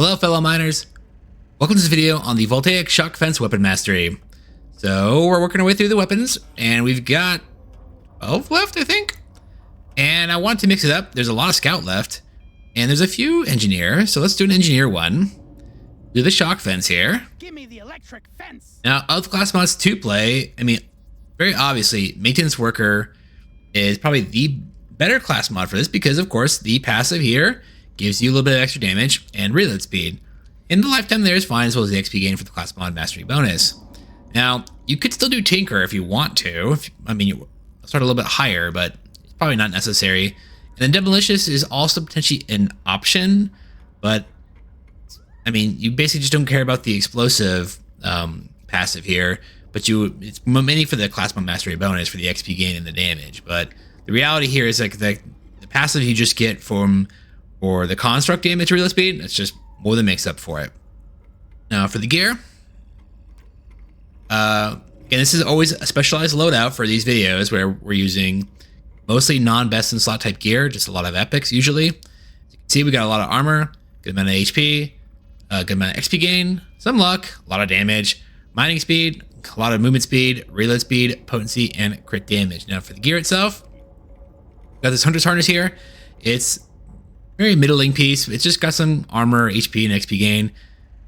Hello fellow miners, welcome to this video on the Voltaic Shock Fence weapon mastery. So we're working our way through the weapons and we've got 12 left I think. And I want to mix it up. There's a lot of scout left and there's a few engineer. So let's do an engineer one. Do the shock fence here. Give me the electric fence. Now of class mods to play, I mean very obviously maintenance worker is probably the better class mod for this because of course the passive here gives you a little bit of extra damage and reload speed. And the lifetime there is fine, as well as the XP gain for the class mod mastery bonus. Now, you could still do Tinker if you want to. I mean, you start a little bit higher, but it's probably not necessary. And then Demolicious is also potentially an option, but I mean, you basically just don't care about the explosive passive here, but it's mainly for the class mod mastery bonus for the XP gain and the damage. But the reality here is like the passive you just get for the construct damage reload speed, it's just more than makes up for it. Now for the gear, again, this is always a specialized loadout for these videos where we're using mostly non-best in slot type gear, just a lot of epics usually. As you can see, we got a lot of armor, good amount of HP, good amount of XP gain, some luck, a lot of damage, mining speed, a lot of movement speed, reload speed, potency, and crit damage. Now for the gear itself, got this Hunter's Harness here. It's very middling piece. It's just got some armor, HP, and XP gain.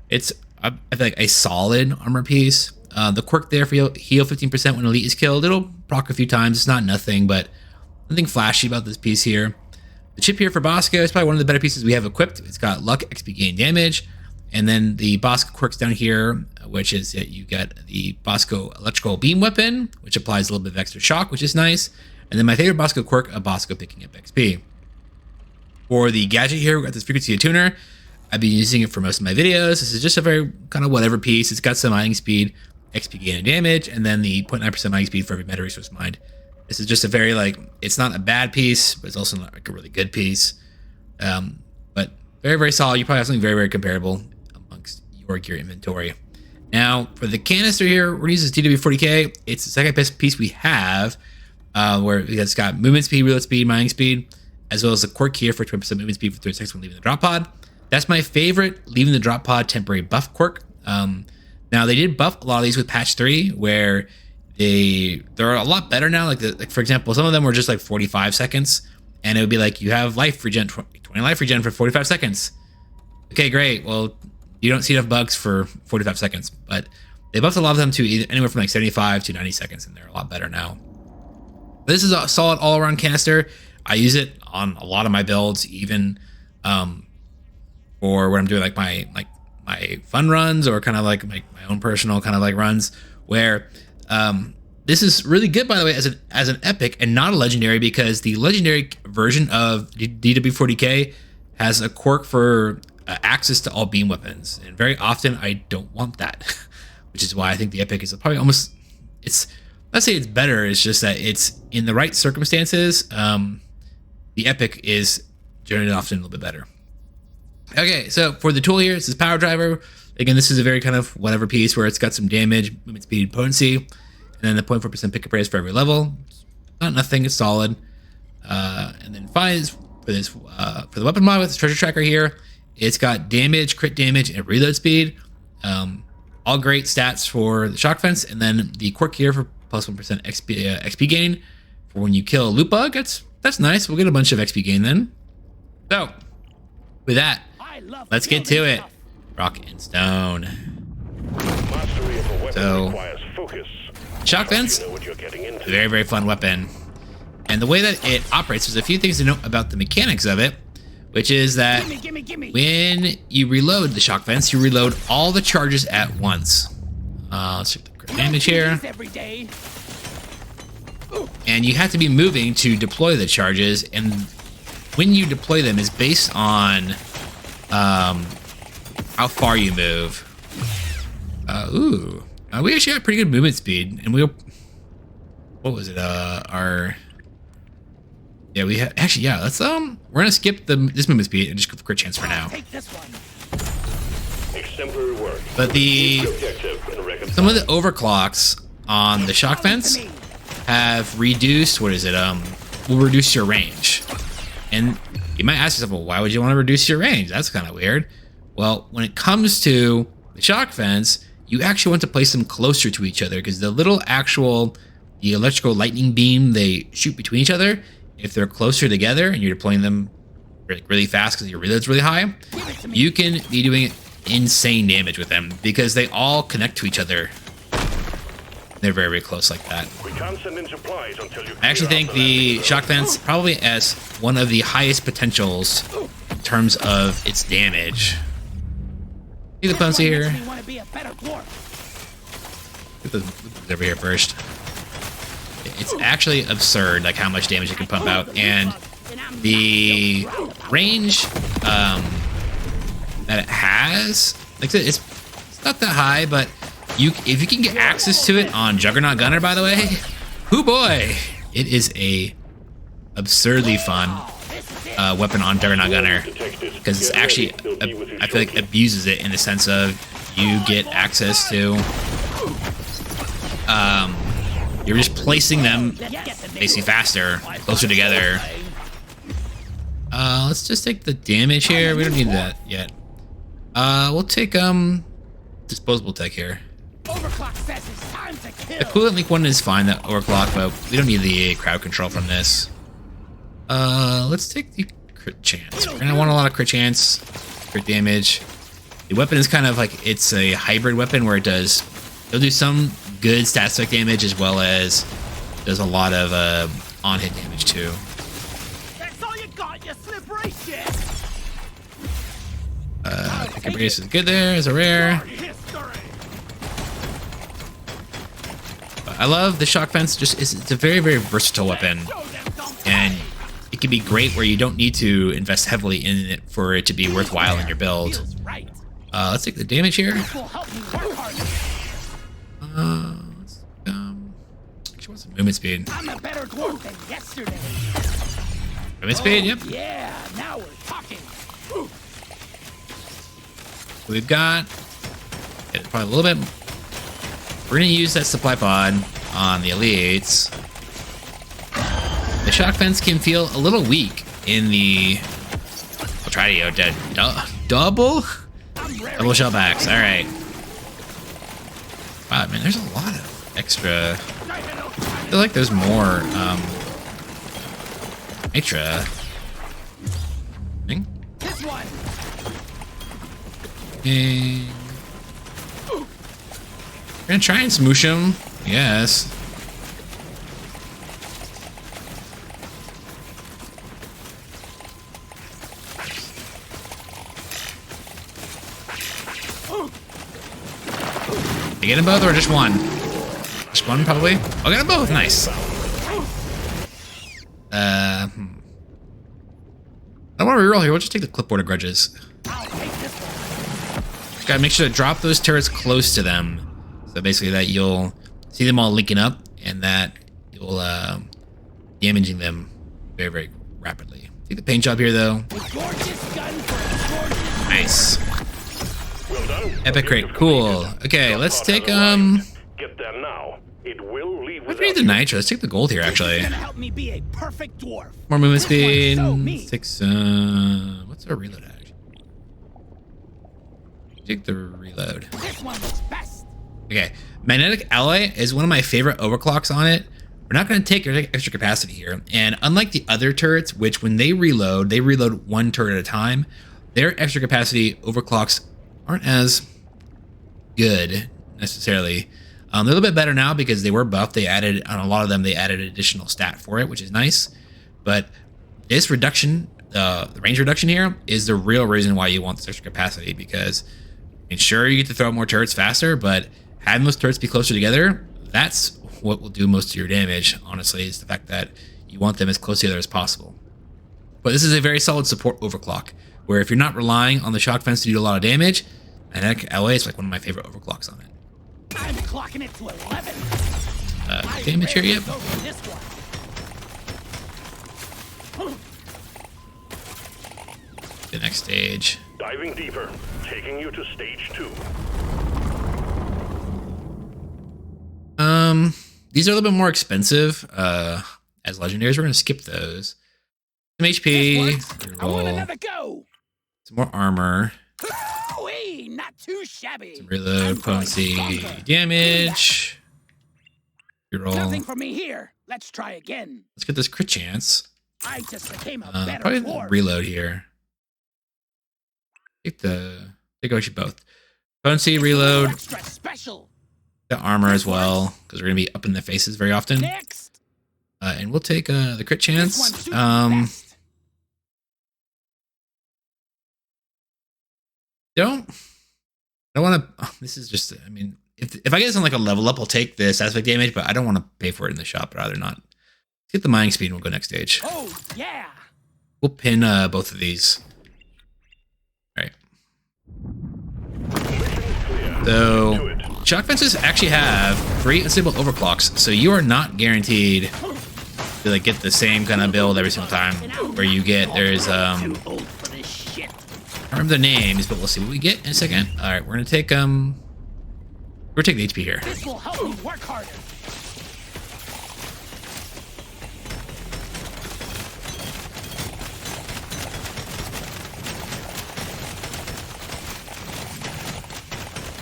It's, I feel like, a solid armor piece. The quirk there for heal 15% when elite is killed. It'll proc a few times. It's not nothing, but nothing flashy about this piece here. The chip here for Bosco is probably one of the better pieces we have equipped. It's got luck, XP gain, damage. And then the Bosco quirks down here, which is that you get the Bosco electrical beam weapon, which applies a little bit of extra shock, which is nice. And then my favorite Bosco quirk, a Bosco picking up XP. For the gadget here, we got this frequency tuner. I've been using it for most of my videos. This is just a very kind of whatever piece. It's got some mining speed, XP gain and damage, and then the 0.9% mining speed for every meta resource mined. This is just a very, like, it's not a bad piece, but it's also not like a really good piece. But very, very solid. You probably have something very, very comparable amongst your gear inventory. Now, for the canister here, we're going to use this DW40K. It's the second best piece we have, where it's got movement speed, reload speed, mining speed, as well as the quirk here for 20% movement speed for 30 seconds when leaving the drop pod. That's my favorite leaving the drop pod temporary buff quirk. Now they did buff a lot of these with patch 3, where they're a lot better now. Like for example, some of them were just like 45 seconds, and it would be like you have life regen, 20 life regen for 45 seconds. Okay, great. Well, you don't see enough bugs for 45 seconds, but they buffed a lot of them to anywhere from like 75 to 90 seconds, and they're a lot better now. But this is a solid all-around canister. I use it on a lot of my builds, even for when I'm doing like my fun runs or kind of like my own personal kind of like runs. Where this is really good, by the way, as an epic and not a legendary, because the legendary version of DW40K has a quirk for access to all beam weapons, and very often I don't want that, which is why I think the epic is probably almost let's say it's better. It's just that it's in the right circumstances. The epic is generally often a little bit better. Okay, so for the tool here, this is power driver. Again, this is a very kind of whatever piece where it's got some damage, movement speed, potency, and then the 0.4% pick up raise for every level. Not nothing, it's solid. And then finally, for the weapon mod with this treasure tracker here, it's got damage, crit damage, and reload speed. All great stats for the shock fence, and then the quirk here for plus 1% XP gain for when you kill a loot bug. That's nice. We'll get a bunch of XP gain then. So, with that, let's get to it. Rock and stone. So, shock fence, very, very fun weapon. And the way that it operates, there's a few things to note about the mechanics of it, which is that when you reload the shock fence, you reload all the charges at once. Let's check the crit damage here. And you have to be moving to deploy the charges, and when you deploy them is based on how far you move. We actually got pretty good movement speed, and what was it? Let's we're gonna skip this movement speed and just go for crit chance for now. But some of the overclocks on the shock fence have reduced, will reduce your range. And you might ask yourself, well, why would you want to reduce your range? That's kind of weird. Well, when it comes to the shock fence, you actually want to place them closer to each other because the the electrical lightning beam they shoot between each other, if they're closer together and you're deploying them really fast because your reload's really high, you can be doing insane damage with them because they all connect to each other. They're very, very close like that. We can't send in supplies until you I actually think the shock fence probably has one of the highest potentials in terms of its damage. See the Ponzi here? Get the over here first. It's actually absurd, like how much damage it can pump out, and the range that it has, like it's not that high, but if you can get access to it on Juggernaut Gunner, by the way, hoo boy, it is a absurdly fun weapon on Juggernaut Gunner because it's actually I feel like abuses it in the sense of you get access to you're just placing them basically faster, closer together. Let's just take the damage here. We don't need that yet. We'll take disposable tech here. The coolant leak one is fine, the overclock, but we don't need the crowd control from this. Let's take the crit chance. We're gonna want a lot of crit chance, crit damage. The weapon is kind of like it's a hybrid weapon where it'll do some good static damage as well as does a lot of on-hit damage too. That's all you got, you slippery shit. Pick and brace is good there as a rare. I love the shock fence. It's a very, very versatile weapon, and it can be great where you don't need to invest heavily in it for it to be worthwhile in your build. Let's take the damage here. Actually, what's the movement speed? I'm a better dwarf than yesterday. Movement speed, yep. Yeah, now we're talking. We've got probably a little bit. We're gonna use that supply pod on the elites. The shock fence can feel a little weak in the. I'll try to go double shell backs. All right. Wow, man, there's a lot of extra. I feel like there's more nitra. This one. We're gonna try and smoosh him. Yes. You get them both or just one? Just one, probably. I'll get them both. Nice. I don't want to reroll here. We'll just take the clipboard of grudges. Just gotta make sure to drop those turrets close to them. So basically that you'll see them all linking up and that you'll damaging them very, very rapidly. Take the paint job here though. Nice. Well done. Epic crate, cool. Okay, let's take Get there now. It will leave we need the nitro. Let's take the gold here actually. Help me be a perfect dwarf. More movement speed. So me. Takes what's our reload actually? Take the reload. This one looks best. Okay, magnetic alloy is one of my favorite overclocks on it. We're not going to take extra capacity here, and unlike the other turrets, which when they reload one turret at a time, their extra capacity overclocks aren't as good necessarily. They're a little bit better now because they were buffed. They added on a lot of them. They added additional stat for it, which is nice. But this reduction, the range reduction here, is the real reason why you want this extra capacity because. And sure, you get to throw out more turrets faster, but having those turrets be closer together, that's what will do most of your damage, honestly, is the fact that you want them as close together as possible. But this is a very solid support overclock, where if you're not relying on the shock fence to do a lot of damage, magnetic alloy is like one of my favorite overclocks on it. I'm clocking it to 11. Damage here, yep. The next stage. Diving deeper, taking you to stage 2. These are a little bit more expensive as legendaries. We're gonna skip those. Some HP. I want another go. Some more armor. too shabby. Reload, potency, damage. Reroll. Nothing for me here. Let's try again. Let's get this crit chance. I just became a better Probably dwarf. reload here. Take away both. Potency, reload, Extra special. the armor as well, because we're gonna be up in the faces very often. Next. And we'll take the crit This one chance. suits me best. Don't want to. This is just. I mean, if I get this on like a level up, I'll take this aspect damage, but I don't want to pay for it in the shop. I'd rather not. Let's get the mining speed and we'll go next stage. Oh yeah. We'll pin both of these. All right. So shock fences actually have 3 unstable overclocks, so you are not guaranteed to like get the same kind of build every single time. Where you get there's Too old for this shit. I don't remember the names, but we'll see what we get in a second. All right, we're gonna take the HP here. This will help me work harder.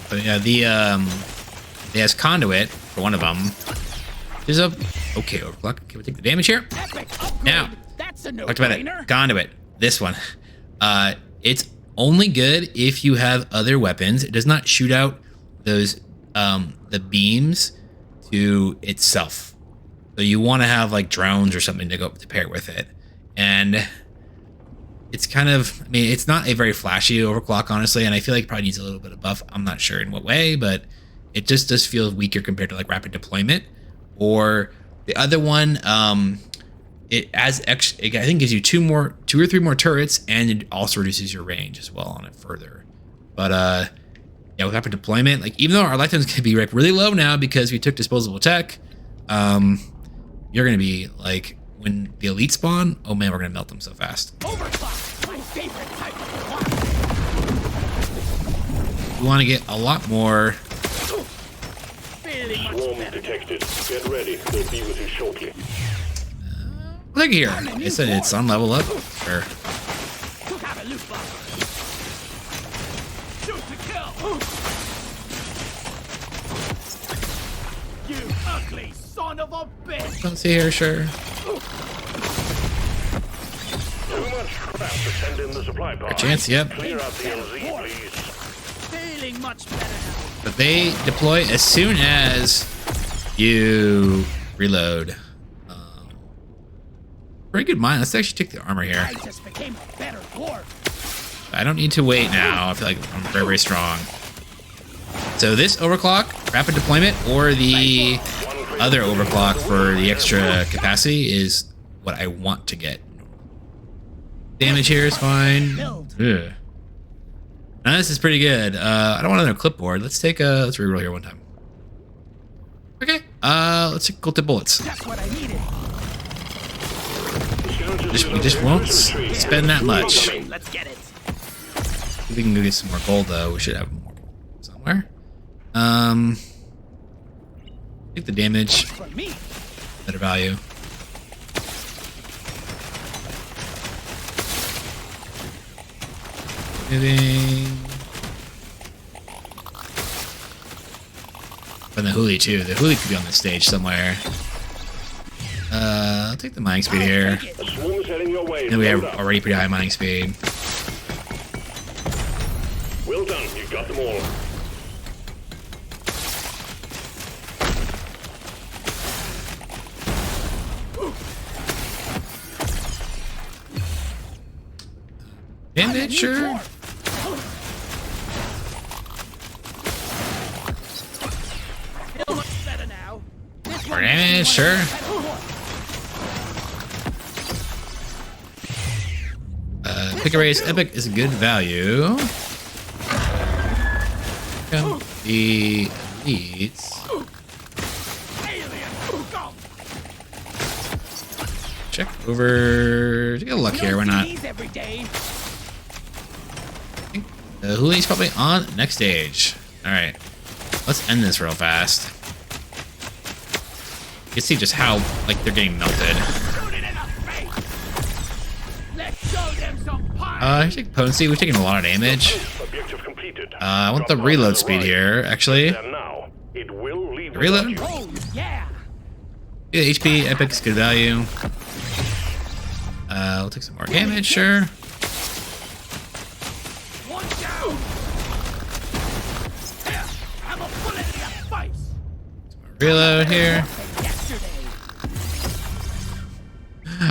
But yeah, it has conduit for one of them. There's a okay overclock. Okay, we'll take the damage here. Epic upgrade. Now, That's a talked about it. no-brainer. Conduit. This one. It's only good if you have other weapons. It does not shoot out those the beams to itself. So you want to have like drones or something to go to pair with it. And it's kind of, I mean, it's not a very flashy overclock, honestly, and I feel like it probably needs a little bit of buff. I'm not sure in what way, but it just does feel weaker compared to like rapid deployment. Or the other one, it adds extra, I think gives you 2 or 3 more turrets, and it also reduces your range as well on it further. But yeah, with rapid deployment, like even though our lifetime's gonna be like really low now because we took disposable tech, you're gonna be like when the elite spawn, oh man, we're gonna melt them so fast. Overclock, my favorite type of clock. We want to get a lot more. Feeling much Swarm better. detected. Get ready. They'll be with you shortly. Look here. I said it's on level up. Sure. Took out a loot box. Shoot to kill. You ugly son of a bitch. Don't see here, sure. Too much crap to send in the supply pod. Chance, yep. Clear out the LZ, please. Feeling much better now. But they deploy as soon as you reload. Pretty good mine. Let's actually take the armor here. I just became a better dwarf. I don't need to wait now. I feel like I'm very, very strong. So this overclock, rapid deployment, or the other overclock for the extra capacity is what I want to get. Damage here is fine. Ugh. Now this is pretty good. I don't want another clipboard. Let's take let's reroll here one time. Okay. Let's take gold tip bullets. That's what I needed. We just won't spend that much. Let's get it. If we can go get some more gold though, we should have more somewhere. Take the damage. For me. Better value. Moving. And the Huli too. The Huli could be on the stage somewhere. I'll take the mining speed here. Take it. A swarm's heading your way. And we have Load up. already pretty high mining speed. Well done. You got them all. Damage, sure. Feel much better now. This More one- damage, sure. Pick a race epic is a good value. Come the elites. Alien. Go. Check over. Get a luck We here. Why don't see not? these every day. The Huli's probably on next stage. All right, let's end this real fast. You can see just how like they're getting melted. Shoot it in the face. Let's show them some power. I take potency. We've taken a lot of damage. Objective objective completed. I want the Drop reload pod speed arrived. here, actually. There now. It will leave Reload? without you. Oh, yeah. Yeah, HP, epic's good value. We'll take some more damage, sure. One down. Here, have a bullet in your face. Reload here. Yesterday.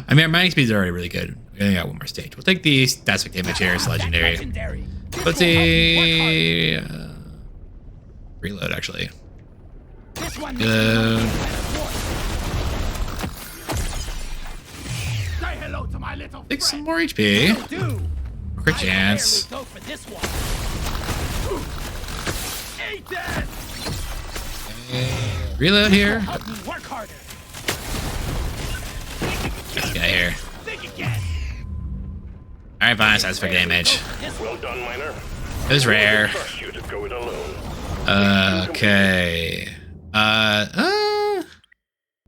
I mean, our mining speeds are already really good. We only got one more stage. We'll take the static damage here. It's legendary. Legendary. Let's see. Reload, actually. This one. Reload. Say hello to my little Take some friend. more HP. Do. Crit I chance. barely go for this one. Eat that. Reload here. Help me work harder. This guy here. Think again. Alright, fine. That's for damage. Well done, Miner. It was rare. Trust you to go it alone. Okay.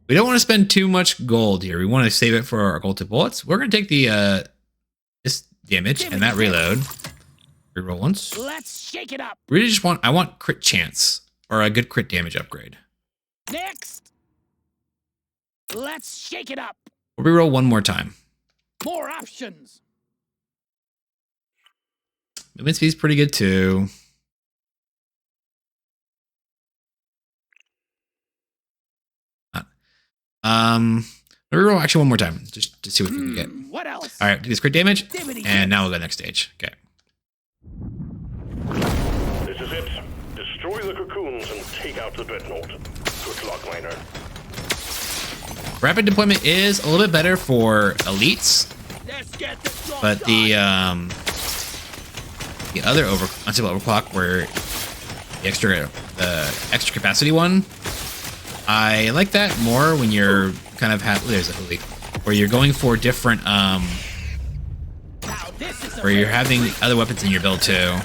We don't want to spend too much gold here. We want to save it for our gold tip bullets. We're gonna take the this damage and that reload. Reroll once. Let's shake it up. Really just want I want crit chance or a good crit damage upgrade. Next. Let's shake it up. We'll reroll one more time. More options. Movement speed's pretty good too. Reroll actually one more time, just to see what we can get. What else? All right, do this crit damage, and now we'll go next stage. Okay. This is it. Destroy the cocoons and take out the dreadnought. Good luck, Miner. Rapid deployment is a little bit better for elites, Let's get the job but the other unstable overclock, where the extra capacity one, I like that more when you're kind of there's a elite, where you're going for different Now this is a where you're having other weapons in your build too.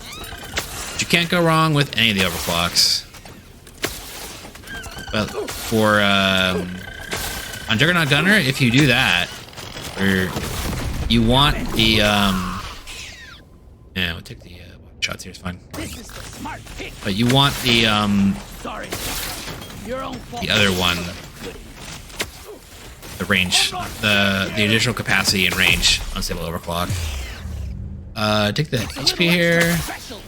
But you can't go wrong with any of the overclocks. But for on Juggernaut Gunner, if you do that, where you want the yeah, we'll take the shots here. It's fine. This is the smart pick. But you want the Sorry. Your own fault. the other one, the range, the additional capacity and range unstable overclock. Take the HP here. Special.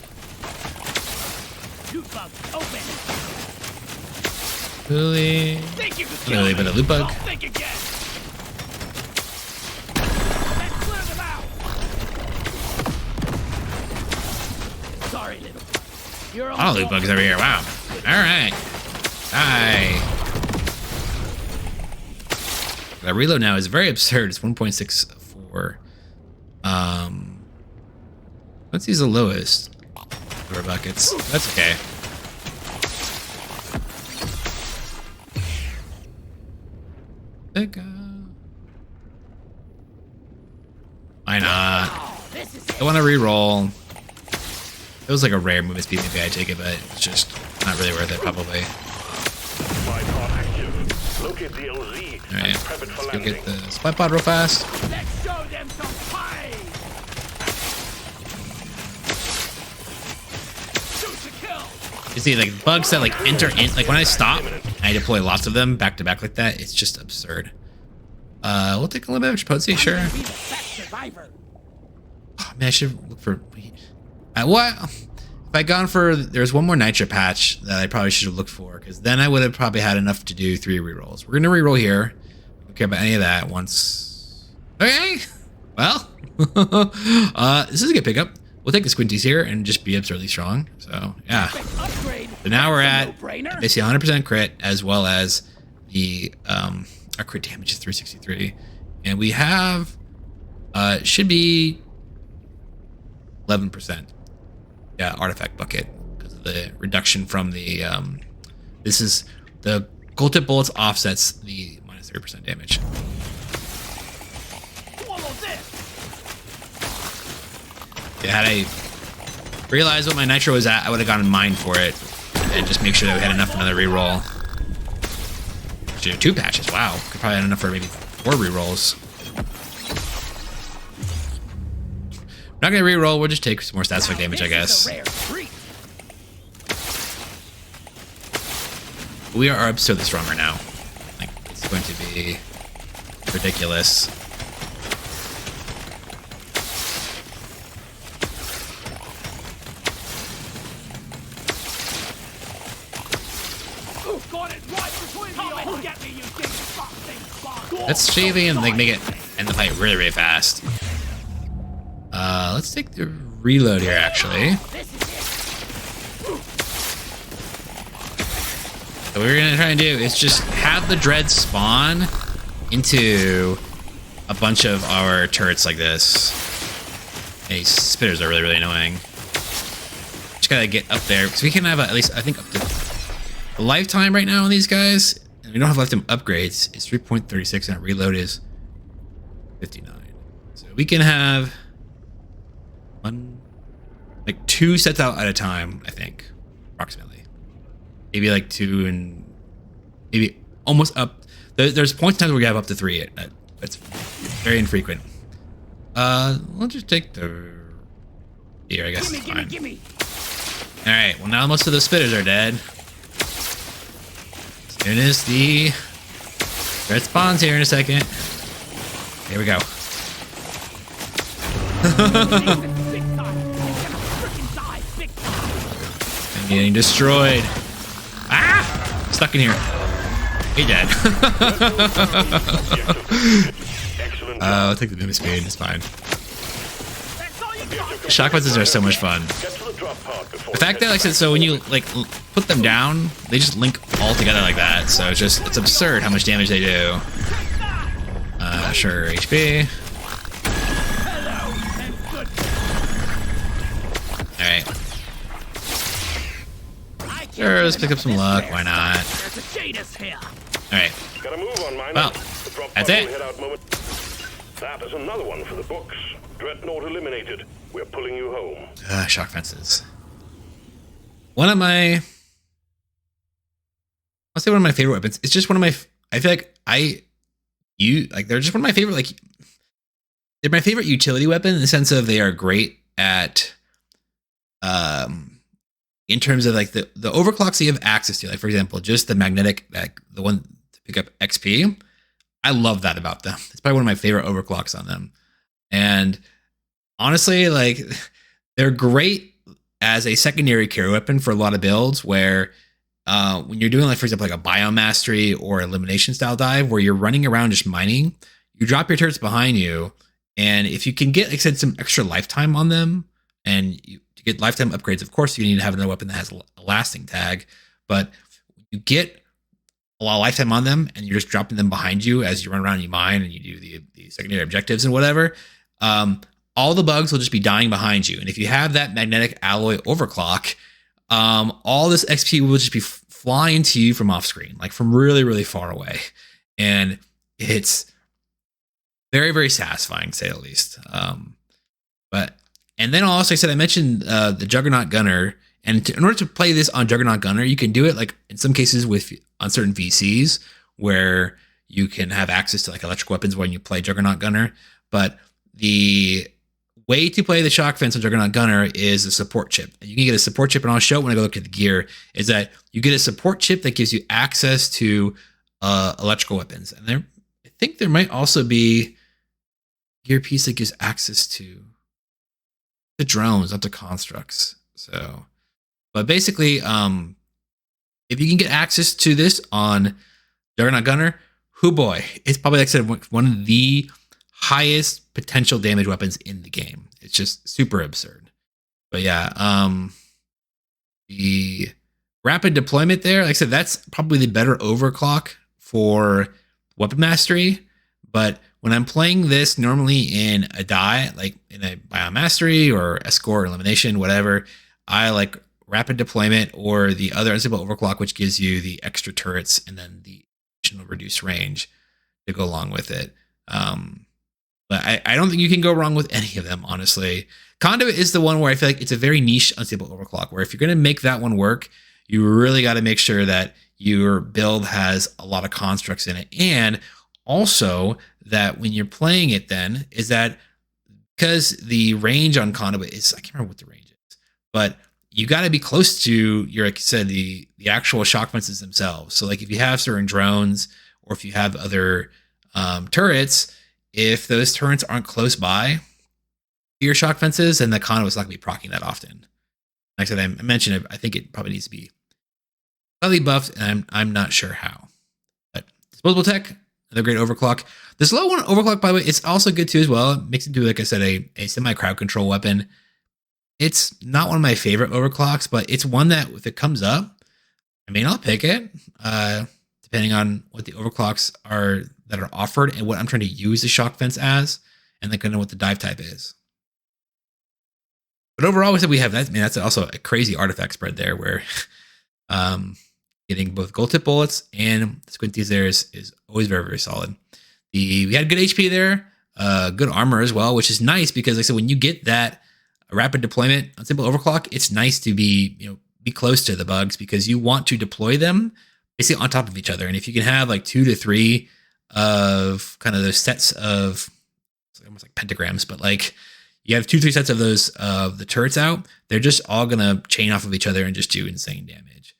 Loot bug open. Really, Think you could not kill really, me? but a loot bug. Don't think again. Let's clear them out. Sorry, little bug. Your own A lot of loot fault. bugs over here. Wow. All right. Hi. The reload now is very absurd. It's 1.64. Let's use the lowest door buckets. That's okay. Why not? This is I want to re-roll. It was like a rare movement speed. Maybe I take it, but it's just not really worth it, probably. Supply pod active. Locate the LZ All right, and prep it for let's go landing. get the supply pod real fast. Let's show them some pie. Shoot to kill. You see, like bugs that like enter in, like when I stop, and I deploy lots of them back to back like that. It's just absurd. We'll take a little bit of potency, sure. Be the best survivor. Oh, man, I should look for. What? If I'd gone for, there's one more nitro patch that I probably should have looked for, because then I would have probably had enough to do 3 rerolls. We're gonna reroll here. Don't care about any of that once. Okay. Well, this is a good pickup. We'll take the squinties here and just be absurdly strong. So yeah. Upgrade. So now we're That's a at no-brainer. basically 100% crit, as well as the our crit damage is 363, and we have should be 11%. Yeah, artifact bucket, because of the reduction from the this is the gold tip bullets offsets the minus 30% damage. Swallow this. Yeah, had I realized what my nitro was at, I would have gone in mine for it and just make sure that we had enough for another reroll. Should do 2 patches. Wow, could probably have enough for maybe 4 rerolls. Not gonna reroll. We'll just take some more stats effect damage, I guess. We are absurdly stronger now. Like, it's going to be ridiculous. Let's shaving and like make it end the fight really, really fast. Let's take the reload here, actually. So what we're gonna try and do is just have the dread spawn into a bunch of our turrets like this. These spitters are really, really annoying. Just gotta get up there because we can have at least, I think, up to a lifetime right now on these guys. And we don't have lifetime upgrades. It's 3.36 and reload is 59. So we can have like 2 sets out at a time, I think, approximately. Maybe like 2 and maybe almost up. There's points in times where we have up to 3. It's very infrequent. We'll just take the here, I guess. Gimme. All right. Well, now most of the spitters are dead. As soon as the red spawns here in a second. Here we go. I'm getting destroyed. Ah! Stuck in here. Hey, dead. I'll take the movement speed. It's fine. Shock fences are so much fun. The fact that, like I said, so when you like put them down, they just link all together like that. So it's absurd how much damage they do. Sure, HP. All right. Sure, let's pick up some luck. Why not? All right. Well, that's it. That is another one for the books. Dreadnought eliminated. We're pulling you home. Shock fences. One of my, I'll say one of my favorite weapons. It's just one of my. I feel like they're just one of my favorite. Like, they're my favorite utility weapon in the sense of they are great at, in terms of like the overclocks that you have access to. Like, for example, just the magnetic, like the one to pick up XP. I love that about them. It's probably one of my favorite overclocks on them. And honestly, like, they're great as a secondary carry weapon for a lot of builds where when you're doing, like, for example, like a biomastery or elimination style dive where you're running around just mining, you drop your turrets behind you. And if you can get, like I said, some extra lifetime on them, and to get lifetime upgrades, of course, you need to have another weapon that has a lasting tag. But you get a lot of lifetime on them and you're just dropping them behind you as you run around and you mine and you do the secondary objectives and whatever, all the bugs will just be dying behind you. And if you have that magnetic alloy overclock, all this XP will just be flying to you from off screen, like from really, really far away. And it's very, very satisfying, to say the least. And then also, I said, I mentioned the Juggernaut Gunner. And in order to play this on Juggernaut Gunner, you can do it like in some cases on certain VCs where you can have access to like electric weapons when you play Juggernaut Gunner. But the way to play the Shock Fence on Juggernaut Gunner is a support chip. And you can get a support chip, and I'll show it when I go look at the gear, is that you get a support chip that gives you access to electrical weapons. And I think there might also be a gear piece that gives access to the drones, not to constructs. So, but basically, if you can get access to this on Juggernaut Gunner, hoo boy, it's probably, like I said, one of the highest potential damage weapons in the game. It's just super absurd. But yeah, the rapid deployment there, like I said, that's probably the better overclock for weapon mastery. But when I'm playing this normally in a die, like in a biomastery or escort or elimination, whatever, I like rapid deployment or the other unstable overclock, which gives you the extra turrets and then the additional reduced range to go along with it. But I don't think you can go wrong with any of them, honestly. Conduit is the one where I feel like it's a very niche unstable overclock, where if you're going to make that one work, you really got to make sure that your build has a lot of constructs in it. And also that when you're playing it then is that because the range on conduit is, I can't remember what the range is, but you got to be close to your, like I said, the actual shock fences themselves. So like if you have certain drones or if you have other turrets, if those turrets aren't close by your shock fences, then the conduit's not going to be proccing that often. Like I said, I mentioned it, I think it probably needs to be slightly buffed, and I'm not sure how. But disposable tech, another great overclock. This low one overclock, by the way, it's also good too as well. It makes it do, like I said, a semi crowd control weapon. It's not one of my favorite overclocks, but it's one that if it comes up, I mean, I'll pick it, depending on what the overclocks are that are offered and what I'm trying to use the shock fence as, and then kind of what the dive type is. But overall, we said we have that. I mean, that's also a crazy artifact spread there, where getting both gold tip bullets and squinties there is always very, very solid. We had good HP there, good armor as well, which is nice because, like I said, when you get that rapid deployment on simple overclock, it's nice to be close to the bugs because you want to deploy them basically on top of each other. And if you can have like 2 to 3 of kind of those sets of, it's almost like pentagrams, but like you have 2, 3 sets of those the turrets out, they're just all gonna chain off of each other and just do insane damage.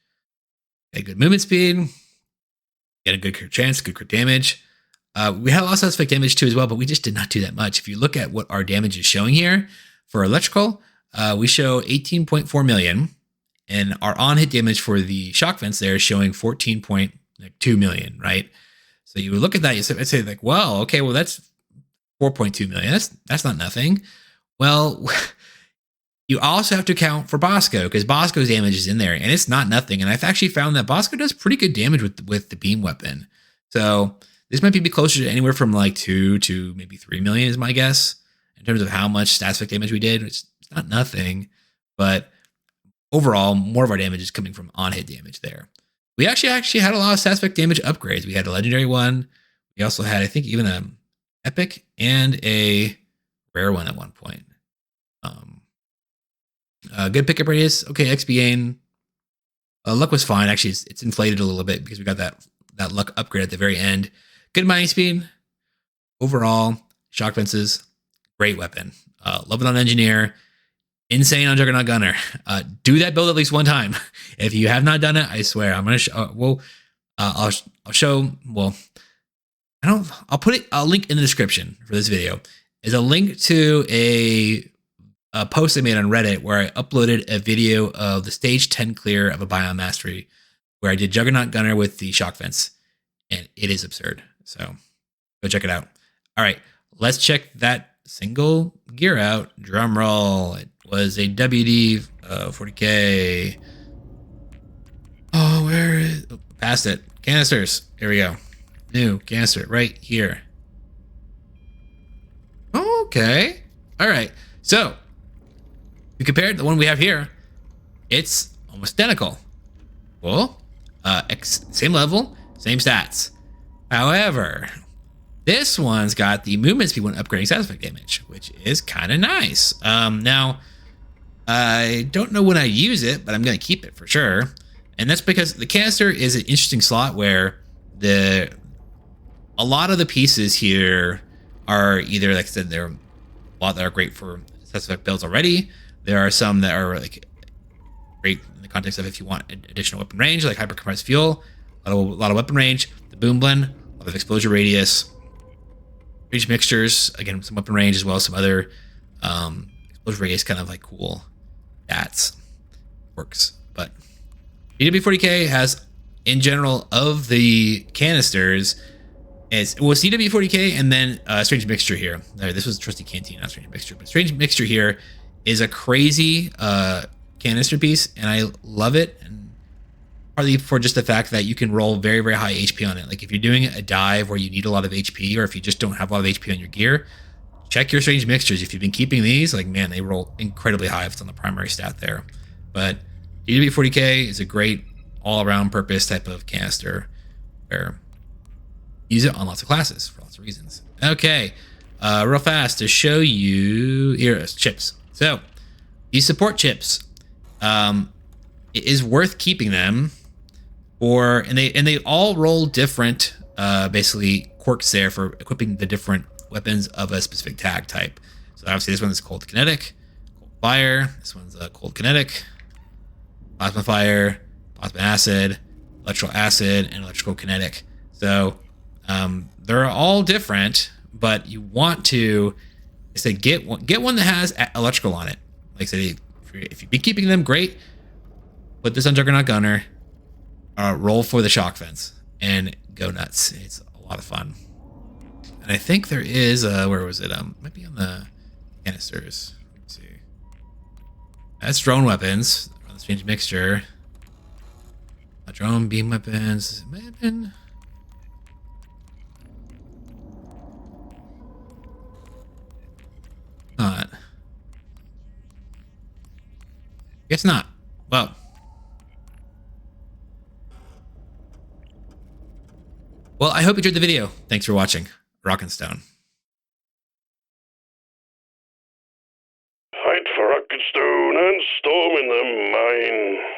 Get good movement speed, get a good crit chance, good crit damage. We had a lot of suspect damage too as well, but we just did not do that much. If you look at what our damage is showing here for electrical, we show 18.4 million, and our on-hit damage for the shock fence there is showing 14.2 million, right? So you would look at that, I'd say like, well, okay, well that's 4.2 million. That's not nothing. Well, you also have to account for Bosco because Bosco's damage is in there, and it's not nothing. And I've actually found that Bosco does pretty good damage with the beam weapon. So this might be closer to anywhere from like 2 to maybe 3 million is my guess in terms of how much stat effect damage we did. It's not nothing, but overall, more of our damage is coming from on-hit damage there. We actually had a lot of stat effect damage upgrades. We had a legendary one. We also had, I think, even an epic and a rare one at one point. Good pickup radius. Okay, XP gain. Luck was fine. Actually, it's inflated a little bit because we got that luck upgrade at the very end. Good mining speed. Overall, shock fences, great weapon. Love it on engineer. Insane on Juggernaut Gunner. Do that build at least one time. If you have not done it, I swear I'm gonna show. I'll show. Well, I'll put a link in the description for this video. Is a link to a post I made on Reddit where I uploaded a video of the stage 10 clear of a Biome Mastery, where I did Juggernaut Gunner with the shock fence, and it is absurd. So go check it out. All right, let's check that single gear out. Drum roll. It was a WD 40K. Oh, where is? Oh, past it. Canisters. Here we go. New canister right here. Okay. All right. So we compared the one we have here. It's almost identical. Well, same level, same stats. However, this one's got the movement speed when upgrading stat effect damage, which is kind of nice. Now, I don't know when I use it, but I'm going to keep it for sure. And that's because the canister is an interesting slot where a lot of the pieces here are either, like I said, there are a lot that are great for stat effect builds already. There are some that are like great in the context of if you want additional weapon range, like hyper compressed fuel, a lot of weapon range, the boom blend, a lot of exposure radius, range mixtures, again, some weapon range as well as some other exposure radius kind of like cool stats works. But CW40K has, in general, of the canisters, CW40K and then Strange Mixture here. This was Trusty Canteen, not Strange Mixture, but Strange Mixture here is a crazy canister piece, and I love it. And partly for just the fact that you can roll very, very high HP on it. Like if you're doing a dive where you need a lot of HP, or if you just don't have a lot of HP on your gear, check your Strange Mixtures. If you've been keeping these, like, man, they roll incredibly high if it's on the primary stat there. But CW40K is a great all-around purpose type of canister where you use it on lots of classes for lots of reasons. Okay, real fast to show you here chips. So these support chips, it is worth keeping them for, and they all roll different basically quirks there for equipping the different weapons of a specific tag type. So So obviously this one is cold kinetic, cold fire. This one's cold kinetic, plasma fire, plasma acid, electrical acid, and electrical kinetic. So they're all different, but you want to, I say, get one that has electrical on it. Like I said, if you've been keeping them, great. Put this on Juggernaut Gunner, roll for the Shock Fence, and go nuts. It's a lot of fun. And I think there is, where was it? Might be on the canisters. Let's see. That's drone weapons. Run the strange mixture. Drone beam weapons. It might have been. Not. Guess not. Well. Well, I hope you enjoyed the video. Thanks for watching. Rockin' Stone. Fight for Rocketstone and storm in the mine.